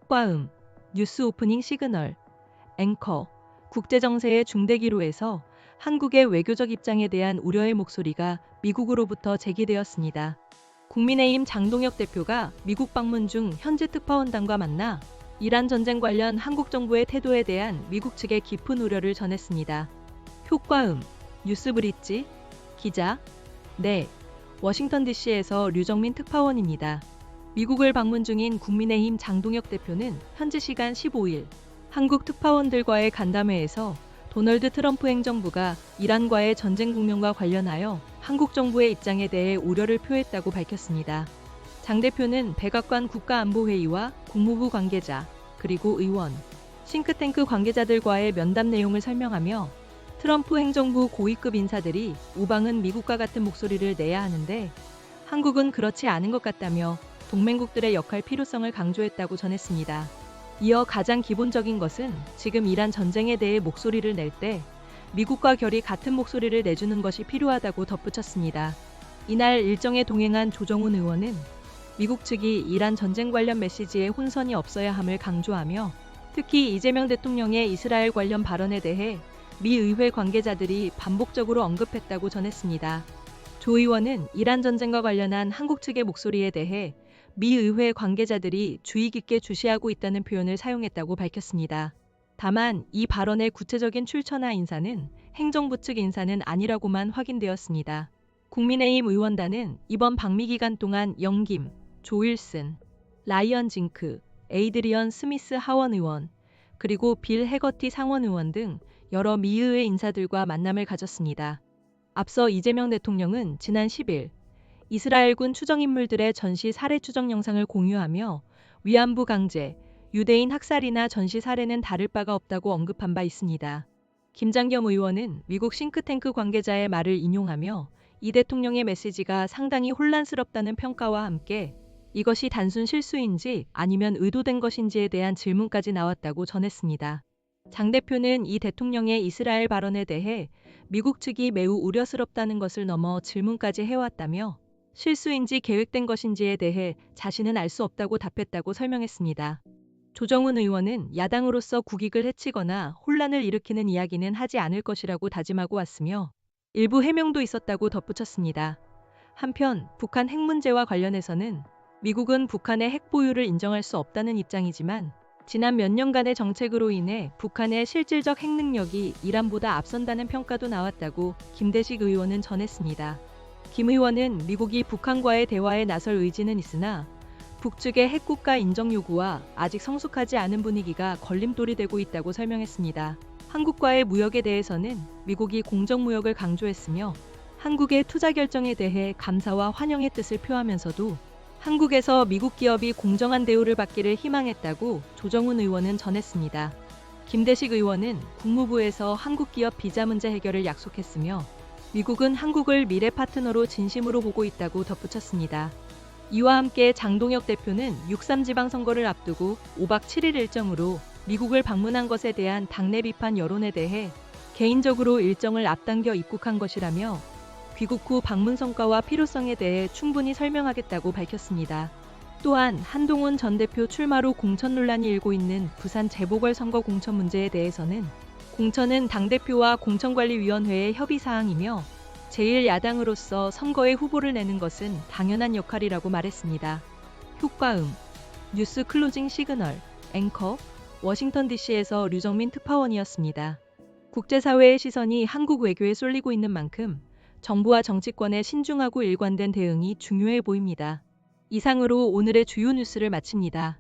효과음, 뉴스 오프닝 시그널, 앵커, 국제정세의 중대기로에서 한국의 외교적 입장에 대한 우려의 목소리가 미국으로부터 제기되었습니다. 국민의힘 장동혁 대표가 미국 방문 중 현지 특파원단과 만나 이란 전쟁 관련 한국 정부의 태도에 대한 미국 측의 깊은 우려를 전했습니다. 효과음, 뉴스브릿지, 기자, 네, 워싱턴 DC에서 류정민 특파원입니다. 미국을 방문 중인 국민의힘 장동혁 대표는 현지 시간 15일 한국 특파원들과의 간담회에서 도널드 트럼프 행정부가 이란과의 전쟁 국면과 관련하여 한국 정부의 입장에 대해 우려를 표했다고 밝혔습니다. 장 대표는 백악관 국가안보회의와 국무부 관계자, 그리고 의원, 싱크탱크 관계자들과의 면담 내용을 설명하며 트럼프 행정부 고위급 인사들이 우방은 미국과 같은 목소리를 내야 하는데 한국은 그렇지 않은 것 같다며 동맹국들의 역할 필요성을 강조했다고 전했습니다. 이어 가장 기본적인 것은 지금 이란 전쟁에 대해 목소리를 낼 때 미국과 결이 같은 목소리를 내주는 것이 필요하다고 덧붙였습니다. 이날 일정에 동행한 조정훈 의원은 미국 측이 이란 전쟁 관련 메시지에 혼선이 없어야 함을 강조하며 특히 이재명 대통령의 이스라엘 관련 발언에 대해 미 의회 관계자들이 반복적으로 언급했다고 전했습니다. 조 의원은 이란 전쟁과 관련한 한국 측의 목소리에 대해 미 의회 관계자들이 주의 깊게 주시하고 있다는 표현을 사용했다고 밝혔습니다. 다만 이 발언의 구체적인 출처나 인사는 행정부 측 인사는 아니라고만 확인되었습니다. 국민의힘 의원단은 이번 방미 기간 동안 영김, 조일슨, 라이언 징크, 에이드리언 스미스 하원 의원, 그리고 빌 해거티 상원 의원 등 여러 미의회 인사들과 만남을 가졌습니다. 앞서 이재명 대통령은 지난 10일 이스라엘군 추정인물들의 전시 살해 추정 영상을 공유하며 위안부 강제, 유대인 학살이나 전시 살해는 다를 바가 없다고 언급한 바 있습니다. 김장겸 의원은 미국 싱크탱크 관계자의 말을 인용하며 이 대통령의 메시지가 상당히 혼란스럽다는 평가와 함께 이것이 단순 실수인지 아니면 의도된 것인지에 대한 질문까지 나왔다고 전했습니다. 장 대표는 이 대통령의 이스라엘 발언에 대해 미국 측이 매우 우려스럽다는 것을 넘어 질문까지 해왔다며 실수인지 계획된 것인지에 대해 자신은 알 수 없다고 답했다고 설명했습니다. 조정훈 의원은 야당으로서 국익을 해치거나 혼란을 일으키는 이야기는 하지 않을 것이라고 다짐하고 왔으며 일부 해명도 있었다고 덧붙였습니다. 한편 북한 핵 문제와 관련해서는 미국은 북한의 핵 보유를 인정할 수 없다는 입장이지만 지난 몇 년간의 정책으로 인해 북한의 실질적 핵 능력이 이란보다 앞선다는 평가도 나왔다고 김대식 의원은 전했습니다. 김 의원은 미국이 북한과의 대화에 나설 의지는 있으나 북측의 핵국가 인정 요구와 아직 성숙하지 않은 분위기가 걸림돌이 되고 있다고 설명했습니다. 한국과의 무역에 대해서는 미국이 공정무역을 강조했으며 한국의 투자 결정에 대해 감사와 환영의 뜻을 표하면서도 한국에서 미국 기업이 공정한 대우를 받기를 희망했다고 조정훈 의원은 전했습니다. 김대식 의원은 국무부에서 한국 기업 비자 문제 해결을 약속했으며 미국은 한국을 미래 파트너로 진심으로 보고 있다고 덧붙였습니다. 이와 함께 장동혁 대표는 6.3 지방선거를 앞두고 5박 7일 일정으로 미국을 방문한 것에 대한 당내 비판 여론에 대해 개인적으로 일정을 앞당겨 입국한 것이라며 귀국 후 방문 성과와 필요성에 대해 충분히 설명하겠다고 밝혔습니다. 또한 한동훈 전 대표 출마로 공천 논란이 일고 있는 부산 재보궐선거 공천 문제에 대해서는 공천은 당대표와 공천관리위원회의 협의사항이며 제1야당으로서 선거에 후보를 내는 것은 당연한 역할이라고 말했습니다. 효과음, 뉴스 클로징 시그널, 앵커, 워싱턴 DC에서 류정민 특파원이었습니다. 국제사회의 시선이 한국 외교에 쏠리고 있는 만큼 정부와 정치권의 신중하고 일관된 대응이 중요해 보입니다. 이상으로 오늘의 주요 뉴스를 마칩니다.